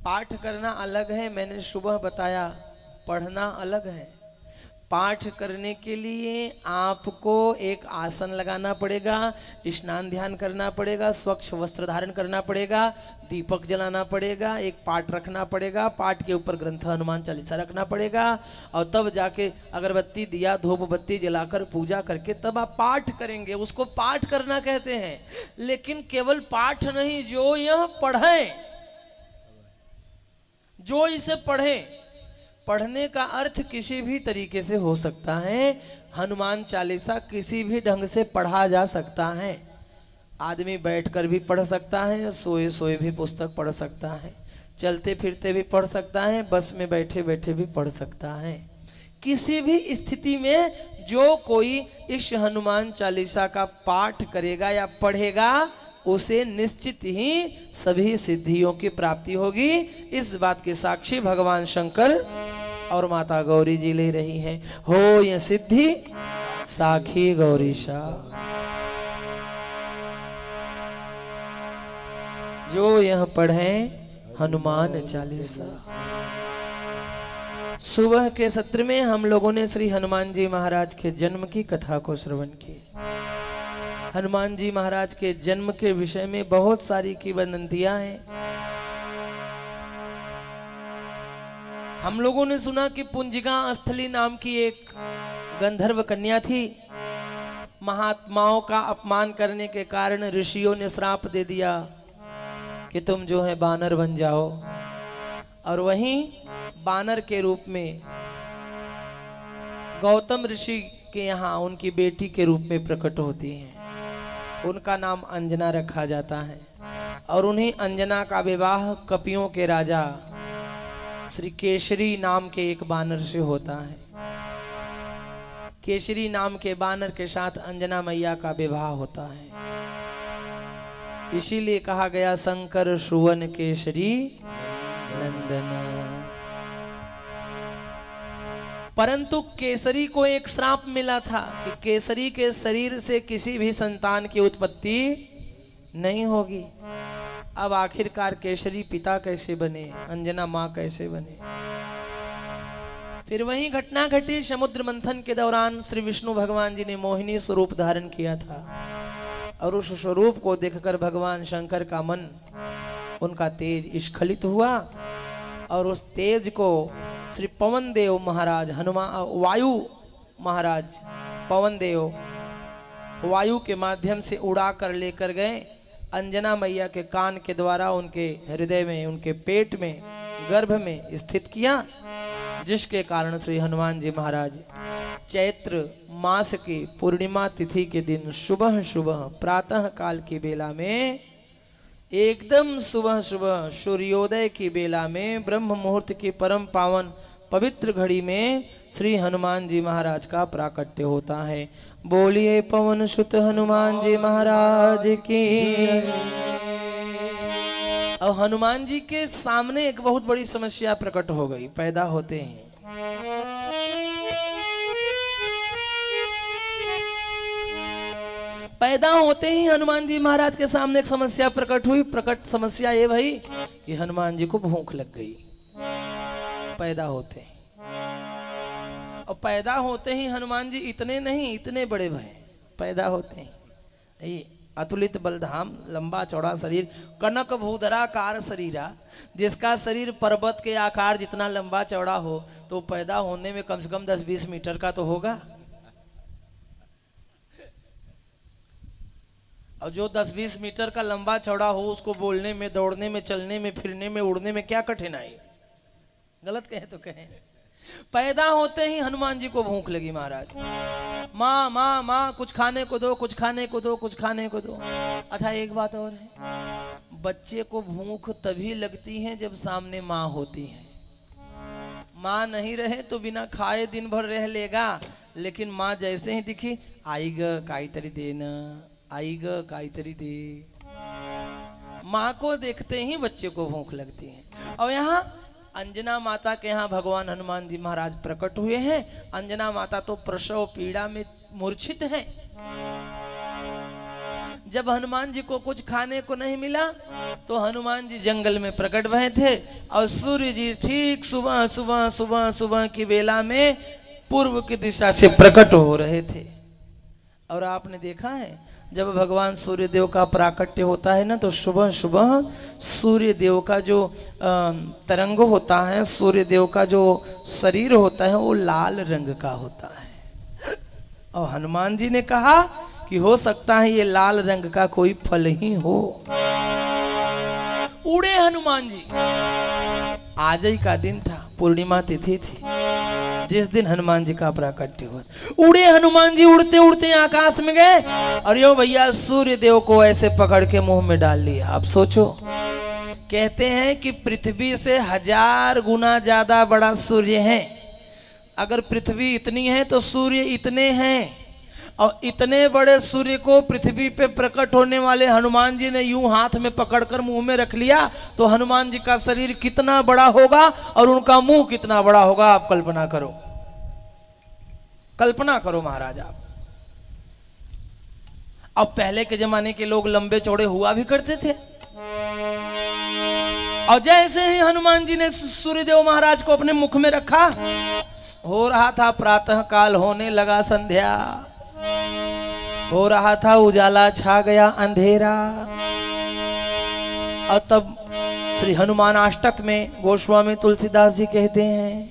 पाठ करना अलग है, मैंने सुबह बताया, पढ़ना अलग है। पाठ करने के लिए आपको एक आसन लगाना पड़ेगा, स्नान ध्यान करना पड़ेगा, स्वच्छ वस्त्र धारण करना पड़ेगा, दीपक जलाना पड़ेगा, एक पाठ रखना पड़ेगा, पाठ के ऊपर ग्रंथ हनुमान चालीसा रखना पड़ेगा, और तब जाके अगरबत्ती दिया धूप बत्ती जलाकर पूजा करके तब आप पाठ करेंगे। उसको पाठ करना कहते हैं। लेकिन केवल पाठ नहीं, जो यह पढ़े, जो इसे पढ़े, पढ़ने का अर्थ किसी भी तरीके से हो सकता है। हनुमान चालीसा किसी भी ढंग से पढ़ा जा सकता है। आदमी बैठकर भी पढ़ सकता है, सोए सोए भी पुस्तक पढ़ सकता है, चलते फिरते भी पढ़ सकता है, बस में बैठे बैठे भी पढ़ सकता है। किसी भी स्थिति में जो कोई इस हनुमान चालीसा का पाठ करेगा या पढ़ेगा, उसे निश्चित ही सभी सिद्धियों की प्राप्ति होगी। इस बात के साक्षी भगवान शंकर और माता गौरी जी ले रही हैं। हो यह सिद्धि साखी गौरीशा, जो यह पढ़े हनुमान चालीसा। सुबह के सत्र में हम लोगों ने श्री हनुमान जी महाराज के जन्म की कथा को श्रवण की। हनुमान जी महाराज के जन्म के विषय में बहुत सारी किंवदंतियां हैं। हम लोगों ने सुना कि पुंजिका स्थली नाम की एक गंधर्व कन्या थी। महात्माओं का अपमान करने के कारण ऋषियों ने श्राप दे दिया कि तुम जो है बानर बन जाओ, और वहीं बानर के रूप में गौतम ऋषि के यहाँ उनकी बेटी के रूप में प्रकट होती हैं। उनका नाम अंजना रखा जाता है, और उन्हीं अंजना का विवाह कपियों के राजा श्री केसरी नाम के एक बानर से होता है। केसरी नाम के बानर के साथ अंजना मैया का विवाह होता है। इसीलिए कहा गया शंकर सुवन केसरी नंदना। परंतु केसरी को एक श्राप मिला था कि केसरी के शरीर से किसी भी संतान की उत्पत्ति नहीं होगी। अब आखिरकार केसरी पिता कैसे बने, अंजना मां कैसे बने। फिर वही घटना घटी। समुद्र मंथन के दौरान श्री विष्णु भगवान जी ने मोहिनी स्वरूप धारण किया था, और उस स्वरूप को देखकर भगवान शंकर का मन, उनका तेज स्खलित हुआ, और उस तेज को श्री पवन देव महाराज, हनुमान वायु महाराज पवन देव वायु के माध्यम से उड़ा कर लेकर गए। अंजना मैया के कान के द्वारा उनके हृदय में, उनके पेट में, गर्भ में स्थित किया, जिसके कारण श्री हनुमान जी महाराज चैत्र मास की पूर्णिमा तिथि के दिन सुबह सुबह प्रातः काल की बेला में, एकदम सुबह सुबह सूर्योदय की बेला में, ब्रह्म मुहूर्त की परम पावन पवित्र घड़ी में श्री हनुमान जी महाराज का प्राकट्य होता है। बोलिए पवन सुत हनुमान जी महाराज की। और हनुमान जी के सामने एक बहुत बड़ी समस्या प्रकट हो गई। पैदा होते हैं ही हनुमान जी महाराज के सामने एक समस्या प्रकट हुई। प्रकट समस्या ये भाई कि हनुमान जी को भूख लग गई। पैदा होते हैं, और पैदा होते ही हनुमान जी इतने नहीं, इतने बड़े भय। पैदा होते हैं अतुलित बलधाम, लंबा चौड़ा शरीर, कनक भूधराकार शरीरा, जिसका शरीर पर्वत के आकार जितना लंबा चौड़ा हो, तो पैदा होने में कम से कम 10-20 मीटर का तो होगा। और जो 10-20 मीटर का लंबा चौड़ा हो, उसको बोलने में, दौड़ने में, चलने में, फिरने में, उड़ने में क्या कठिनाई। गलत कहे तो कहें। पैदा होते ही हनुमान जी को भूख लगी। महाराज, माँ माँ माँ, कुछ खाने को दो, कुछ खाने को दो, कुछ खाने को दो। अच्छा, एक बात और है, बच्चे को भूख तभी लगती है जब सामने माँ होती है। माँ नहीं रहे तो बिना खाए दिन भर रह लेगा, लेकिन माँ जैसे ही दिखी, आई ग काहीतरी दे न, आई ग काहीतरी दे। माँ को देखते ही बच्चे को भूख लगती है। और यहाँ अंजना माता के यहाँ भगवान हनुमान जी महाराज प्रकट हुए हैं। अंजना माता तो प्रसव पीड़ा में मूर्छित है। जब हनुमान जी को कुछ खाने को नहीं मिला तो हनुमान जी जंगल में प्रकट भये थे और सूर्य जी ठीक सुबह सुबह सुबह सुबह की बेला में पूर्व की दिशा से प्रकट हो रहे थे। और आपने देखा है जब भगवान सूर्य देव का प्राकट्य होता है ना तो सुबह सुबह सूर्य देव का जो तरंग होता है, सूर्य देव का जो शरीर होता है वो लाल रंग का होता है। और हनुमान जी ने कहा कि हो सकता है ये लाल रंग का कोई फल ही हो। उड़े हनुमान जी। आज ही का दिन था, पूर्णिमा तिथि थी जिस दिन हनुमान जी का प्राकट्य हुआ। उड़े हनुमान जी, उड़ते उड़ते आकाश में गए और यो भैया सूर्य देव को ऐसे पकड़ के मुंह में डाल लिया। आप सोचो, कहते हैं कि पृथ्वी से 1000 गुना ज्यादा बड़ा सूर्य है। अगर पृथ्वी इतनी है तो सूर्य इतने हैं, और इतने बड़े सूर्य को पृथ्वी पे प्रकट होने वाले हनुमान जी ने यूं हाथ में पकड़कर मुंह में रख लिया तो हनुमान जी का शरीर कितना बड़ा होगा और उनका मुंह कितना बड़ा होगा, आप कल्पना करो, कल्पना करो महाराज आप। अब पहले के जमाने के लोग लंबे चौड़े हुआ भी करते थे। और जैसे ही हनुमान जी ने सूर्यदेव महाराज को अपने मुख में रखा, हो रहा था प्रातः काल, होने लगा संध्या, हो रहा था उजाला, छा गया अंधेरा। और तब श्री हनुमान अष्टक में गोस्वामी तुलसीदास जी कहते हैं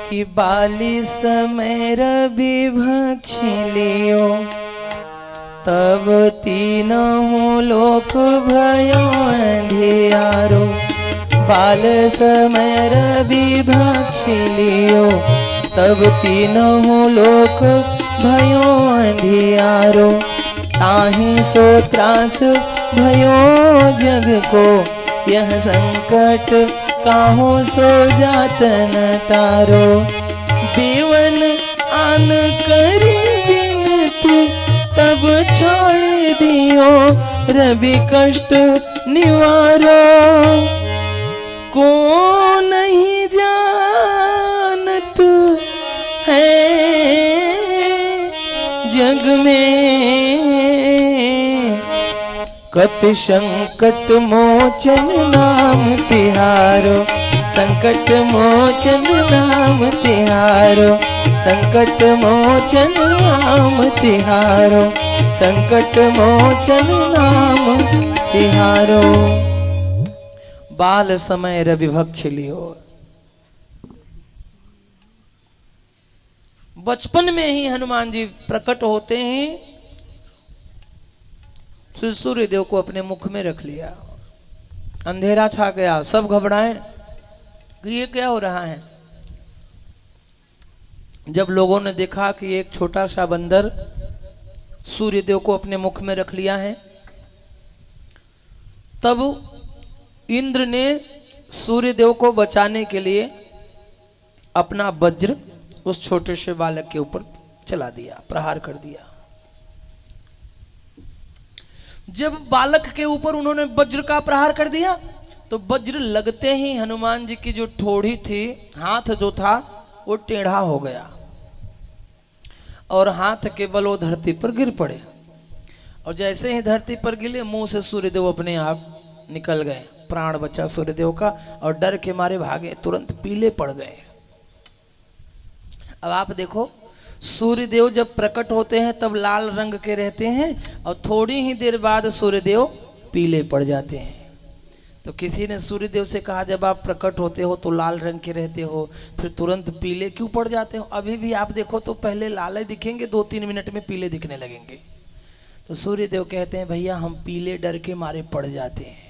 कि बाली समय विभक्षी लियो तब तीनों लोक भयो अंधियारो। बाल समय विभक्षी लियो तब तीनों लोक भयो अंधियारो। ताहि सो त्रास भयो जग को यह संकट काहू सो जातन टारो। देवन आन करी बिनती तब छोड़ दियो रवि कष्ट निवारो। को नहीं जानत है जग में कपि संकट मोचन नाम तिहारो। संकट मोचन नाम तिहारो। संकट मोचन नाम तिहारो। संकट मोचन नाम तिहारो। बाल समय रविभक्ष लियो। बचपन में ही हनुमान जी प्रकट होते ही सूर्य देव को अपने मुख में रख लिया। अंधेरा छा गया, सब घबराए कि ये क्या हो रहा है। जब लोगों ने देखा कि एक छोटा सा बंदर सूर्य देव को अपने मुख में रख लिया है, तब इंद्र ने सूर्य देव को बचाने के लिए अपना वज्र उस छोटे से बालक के ऊपर चला दिया, प्रहार कर दिया। जब बालक के ऊपर उन्होंने वज्र का प्रहार कर दिया तो वज्र लगते ही हनुमान जी की जो ठोड़ी थी, हाथ जो था वो टेढ़ा हो गया और हाथ के बल वो धरती पर गिर पड़े। और जैसे ही धरती पर गिरे, मुंह से सूर्यदेव अपने आप निकल गए, प्राण बचा सूर्यदेव का और डर के मारे भागे, तुरंत पीले पड़ गए। अब आप देखो, सूर्यदेव जब प्रकट होते हैं तब लाल रंग के रहते हैं और थोड़ी ही देर बाद सूर्यदेव पीले पड़ जाते हैं। तो किसी ने सूर्यदेव से कहा, जब आप प्रकट होते हो तो लाल रंग के रहते हो, फिर तुरंत पीले क्यों पड़ जाते हो? अभी भी आप देखो तो पहले लाल दिखेंगे, 2-3 मिनट में पीले दिखने लगेंगे। तो सूर्यदेव कहते हैं, भैया हम पीले डर के मारे पड़ जाते हैं।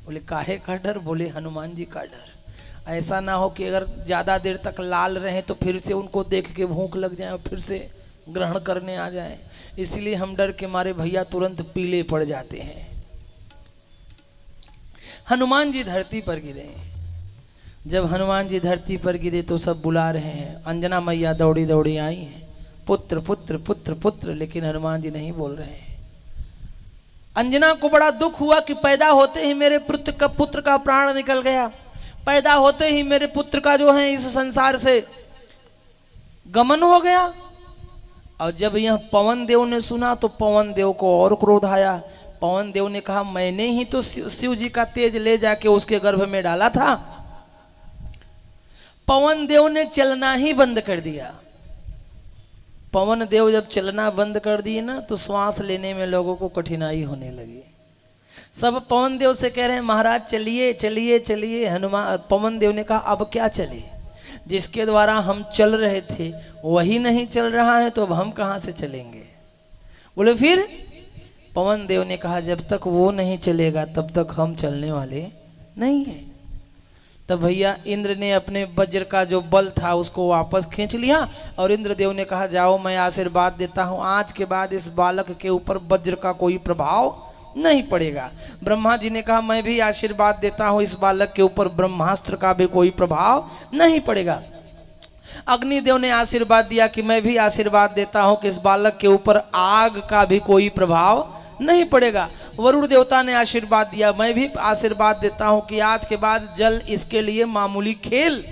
बोले काहे का डर? बोले हनुमान जी का डर। ऐसा ना हो कि अगर ज़्यादा देर तक लाल रहें तो फिर से उनको देख के भूख लग जाए और फिर से ग्रहण करने आ जाए, इसलिए हम डर के मारे भैया तुरंत पीले पड़ जाते हैं। हनुमान जी धरती पर गिरे। जब हनुमान जी धरती पर गिरे तो सब बुला रहे हैं, अंजना मैया दौड़ी दौड़ी आई हैं, पुत्र पुत्र पुत्र पुत्र, लेकिन हनुमान जी नहीं बोल रहे हैं। अंजना को बड़ा दुख हुआ कि पैदा होते ही मेरे पुत्र का प्राण निकल गया, पैदा होते ही मेरे पुत्र का जो है इस संसार से गमन हो गया। और जब यह पवन देव ने सुना तो पवन देव को और क्रोध आया। पवन देव ने कहा मैंने ही तो शिव जी का तेज ले जाके उसके गर्भ में डाला था। पवन देव ने चलना ही बंद कर दिया। पवन देव जब चलना बंद कर दिए ना तो श्वास लेने में लोगों को कठिनाई होने लगी। सब पवन देव से कह रहे हैं महाराज चलिए चलिए चलिए। हनुमान पवन देव ने कहा अब क्या चले, जिसके द्वारा हम चल रहे थे वही नहीं चल रहा है तो अब हम कहाँ से चलेंगे। बोले फिर पवन देव ने कहा जब तक वो नहीं चलेगा तब तक हम चलने वाले नहीं हैं। तब भैया इंद्र ने अपने वज्र का जो बल था उसको वापस खींच लिया और इंद्रदेव ने कहा जाओ मैं आशीर्वाद देता हूँ, आज के बाद इस बालक के ऊपर वज्र का कोई प्रभाव नहीं पड़ेगा। ब्रह्मा जी ने कहा मैं भी आशीर्वाद देता हूँ, इस बालक के ऊपर ब्रह्मास्त्र का भी कोई प्रभाव नहीं पड़ेगा। अग्निदेव ने आशीर्वाद दिया कि मैं भी आशीर्वाद देता हूँ कि इस बालक के ऊपर आग का भी कोई प्रभाव नहीं पड़ेगा। वरुण देवता ने आशीर्वाद दिया, मैं भी आशीर्वाद देता हूं कि आज के बाद जल इसके लिए मामूली खेल।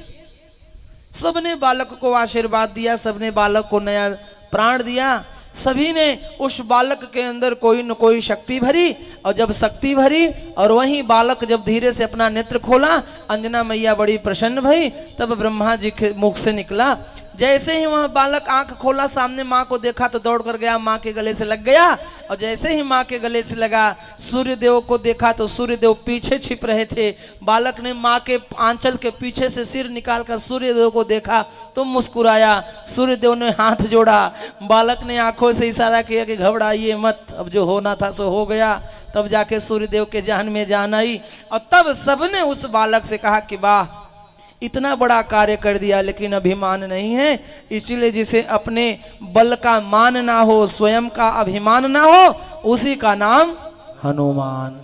सबने बालक को आशीर्वाद दिया, सबने बालक को नया प्राण दिया। सभी ने उस बालक के अंदर कोई न कोई शक्ति भरी और जब शक्ति भरी और वही बालक जब धीरे से अपना नेत्र खोला, अंजना मैया बड़ी प्रसन्न भई। तब ब्रह्मा जी के मुख से निकला, जैसे ही वह बालक आंख खोला सामने माँ को देखा तो दौड़ कर गया, माँ के गले से लग गया। और जैसे ही माँ के गले से लगा सूर्यदेव को देखा तो सूर्यदेव पीछे छिप रहे थे। बालक ने माँ के आंचल के पीछे से सिर निकालकर सूर्यदेव को देखा तो मुस्कुराया। सूर्यदेव ने हाथ जोड़ा, बालक ने आंखों से इशारा किया कि घबराइए मत, अब जो होना था सो हो गया। तब जाके सूर्यदेव के जान में जान आई और तब सबने उस बालक से कहा कि वाह इतना बड़ा कार्य कर दिया लेकिन अभिमान नहीं है। इसीलिए जिसे अपने बल का मान ना हो, स्वयं का अभिमान ना हो, उसी का नाम हनुमान।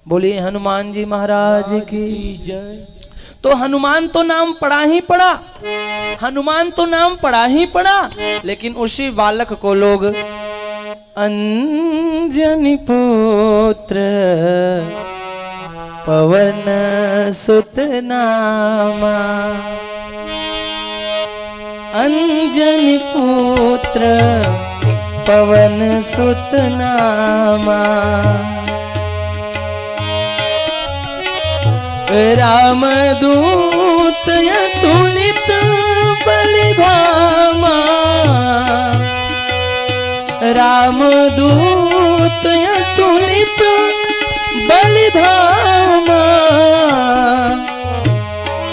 बोलिए हनुमान जी महाराज की जय। तो हनुमान तो नाम पड़ा ही पड़ा, हनुमान तो नाम पड़ा ही पड़ा, लेकिन उसी बालक को लोग अंजनी पुत्र पवन सुत नामा, अंजनी पुत्र पवन सुत नामा, राम दूत अतुलित बलिधामा, राम दूत अतुलित बलिधामा,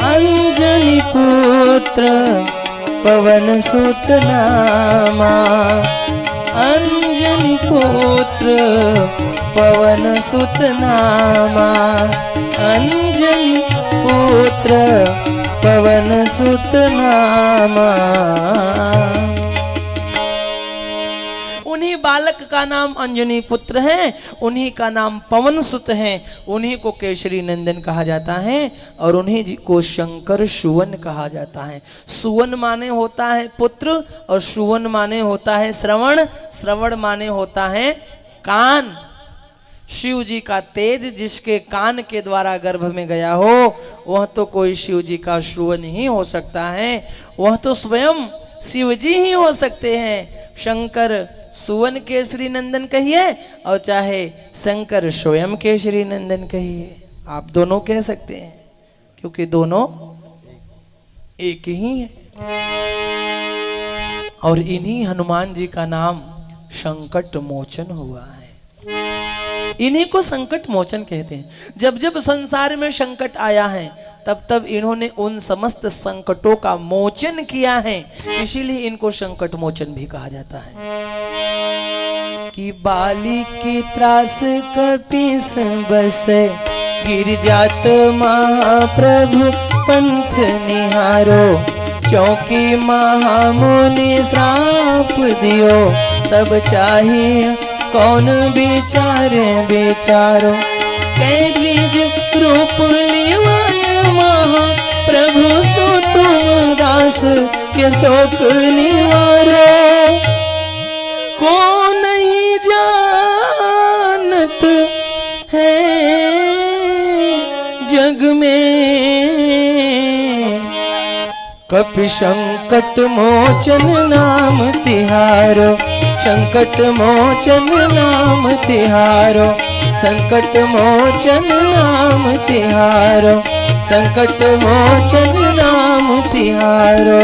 अंजनी पुत्र पवन सुत नामा, अंजनी पुत्र पवन सुत नामा, अंजनी पुत्र पवन सुत नामा। उन्हीं बालक का नाम अंजनी पुत्र है, उन्हीं का नाम पवन सुत है, उन्हीं को केसरी नंदन कहा जाता है और उन्हीं को शंकर सुवन कहा जाता है। सुवन माने होता है पुत्र और सुवन माने होता है श्रवण, श्रवण माने होता है कान। शिव जी का तेज जिसके कान के द्वारा गर्भ में गया हो वह तो कोई शिव जी का सुवन ही हो सकता है, वह तो स्वयं शिव जी ही हो सकते हैं। शंकर सुवन केसरी नंदन कहिए और चाहे शंकर स्वयं केसरी नंदन कहिए, आप दोनों कह सकते हैं क्योंकि दोनों एक ही है। और इन्हीं हनुमान जी का नाम संकट मोचन हुआ है, इन्हीं को संकट मोचन कहते हैं। जब जब संसार में संकट आया है तब तब इन्होंने उन समस्त संकटों का मोचन किया है, इसीलिए इनको संकट मोचन भी कहा जाता है। कि बाली की त्रास कपीस बस गिर जात महाप्रभु पंथ निहारो, चौकी महामुनि श्राप दियो तब चाहिए कौन बेचारे बेचारो, कैद बीज रूप लिवाय महा प्रभु सो तुम दास के शोक निवारो, को नहीं जानत है जग में कपि शंकर संकट मोचन नाम तिहारो, संकट मोचन नाम तिहारो, संकट मोचन नाम तिहारो, संकट मोचन नाम तिहारो।